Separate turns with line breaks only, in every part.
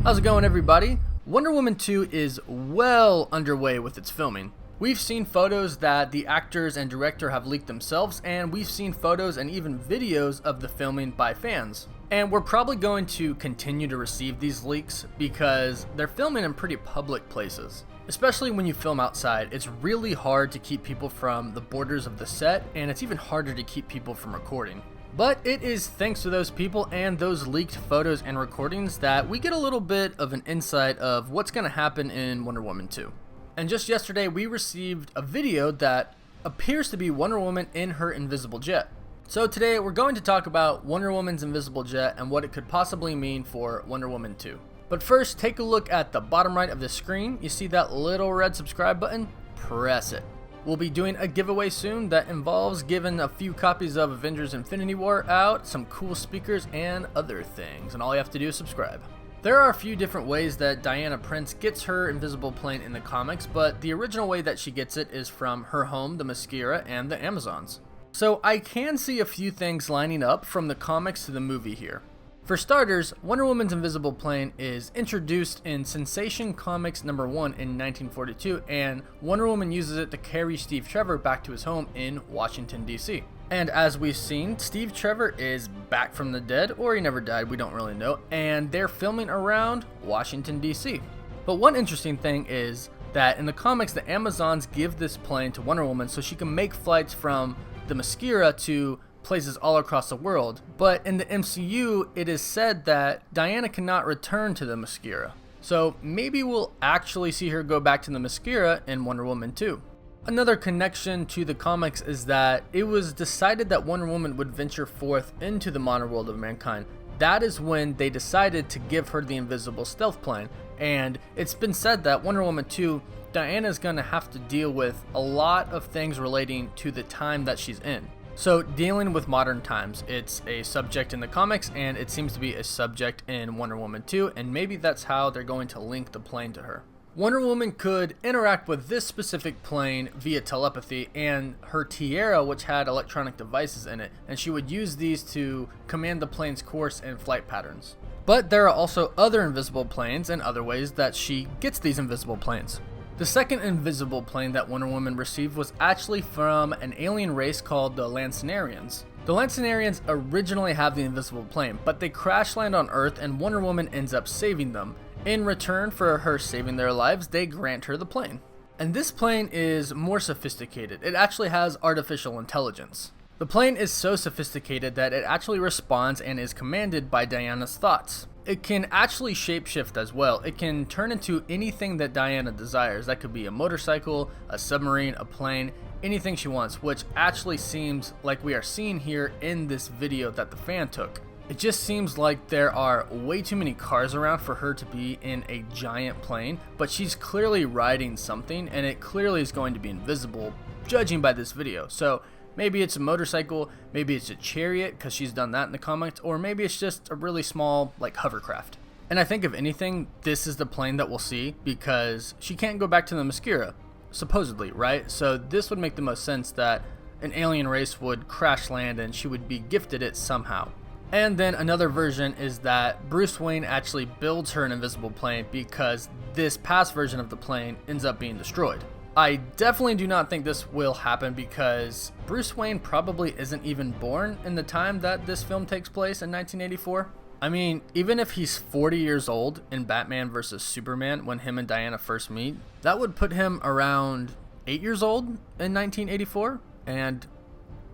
How's it going, everybody? Wonder Woman 2 is well underway with its filming. We've seen photos that the actors and director have leaked themselves, and we've seen photos and even videos of the filming by fans. And we're probably going to continue to receive these leaks because they're filming in pretty public places. Especially when you film outside, it's really hard to keep people from the borders of the set, and it's even harder to keep people from recording. But it is thanks to those people and those leaked photos and recordings that we get a little bit of an insight of what's going to happen in Wonder Woman 2. And just yesterday we received a video that appears to be Wonder Woman in her invisible jet. So today we're going to talk about Wonder Woman's invisible jet and what it could possibly mean for Wonder Woman 2. But first, take a look at the bottom right of the screen. You see that little red subscribe button? Press it. We'll be doing a giveaway soon that involves giving a few copies of Avengers Infinity War out, some cool speakers, and other things. And all you have to do is subscribe. There are a few different ways that Diana Prince gets her invisible plane in the comics, but the original way that she gets it is from her home, the Mascara, and the Amazons. So I can see a few things lining up from the comics to the movie here. For starters, Wonder Woman's invisible plane is introduced in Sensation Comics number 1 in 1942, and Wonder Woman uses it to carry Steve Trevor back to his home in Washington, D.C. And as we've seen, Steve Trevor is back from the dead, or he never died, we don't really know, and they're filming around Washington, D.C. But one interesting thing is that in the comics, the Amazons give this plane to Wonder Woman so she can make flights from the Mascara to places all across the world, but in the MCU it is said that Diana cannot return to the Mascara. So maybe we'll actually see her go back to the Mascara in Wonder Woman 2. Another connection to the comics is that it was decided that Wonder Woman would venture forth into the modern world of mankind. That is when they decided to give her the invisible stealth plane, and it's been said that Wonder Woman 2, Diana's gonna have to deal with a lot of things relating to the time that she's in. So dealing with modern times, it's a subject in the comics, and it seems to be a subject in Wonder Woman 2, and maybe that's how they're going to link the plane to her. Wonder Woman could interact with this specific plane via telepathy and her tiara, which had electronic devices in it, and she would use these to command the plane's course and flight patterns. But there are also other invisible planes and other ways that she gets these invisible planes. The second invisible plane that Wonder Woman received was actually from an alien race called the Lancinarians. The Lancinarians originally have the invisible plane, but they crash land on Earth and Wonder Woman ends up saving them. In return for her saving their lives, they grant her the plane. And this plane is more sophisticated. It actually has artificial intelligence. The plane is so sophisticated that it actually responds and is commanded by Diana's thoughts. It can actually shapeshift as well. It can turn into anything that Diana desires. That could be a motorcycle, a submarine, a plane, anything she wants, which actually seems like we are seeing here in this video that the fan took. It just seems like there are way too many cars around for her to be in a giant plane, but she's clearly riding something, and it clearly is going to be invisible, judging by this video. So maybe it's a motorcycle, maybe it's a chariot, because she's done that in the comics, or maybe it's just a really small, like, hovercraft. And I think if anything, this is the plane that we'll see, because she can't go back to the Mascara, supposedly, right? So this would make the most sense that an alien race would crash land and she would be gifted it somehow. And then another version is that Bruce Wayne actually builds her an invisible plane because this past version of the plane ends up being destroyed. I definitely do not think this will happen because Bruce Wayne probably isn't even born in the time that this film takes place in 1984. I mean, even if he's 40 years old in Batman vs. Superman when him and Diana first meet, that would put him around 8 years old in 1984. And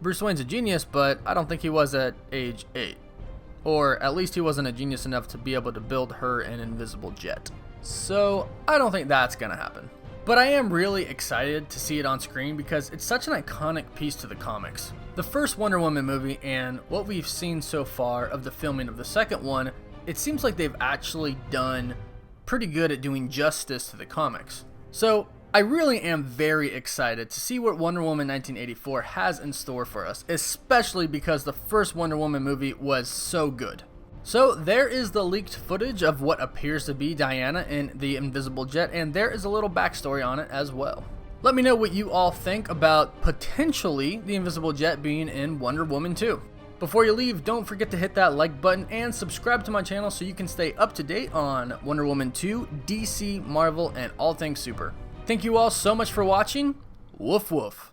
Bruce Wayne's a genius, but I don't think he was at age 8. Or at least he wasn't a genius enough to be able to build her an invisible jet. So I don't think that's gonna happen. But I am really excited to see it on screen because it's such an iconic piece to the comics. The first Wonder Woman movie and what we've seen so far of the filming of the second one, it seems like they've actually done pretty good at doing justice to the comics. So I really am very excited to see what Wonder Woman 1984 has in store for us, especially because the first Wonder Woman movie was so good. So there is the leaked footage of what appears to be Diana in the invisible jet, and there is a little backstory on it as well. Let me know what you all think about potentially the Invisible Jet being in Wonder Woman 2. Before you leave, don't forget to hit that like button and subscribe to my channel so you can stay up to date on Wonder Woman 2, DC, Marvel, and all things super. Thank you all so much for watching. Woof woof.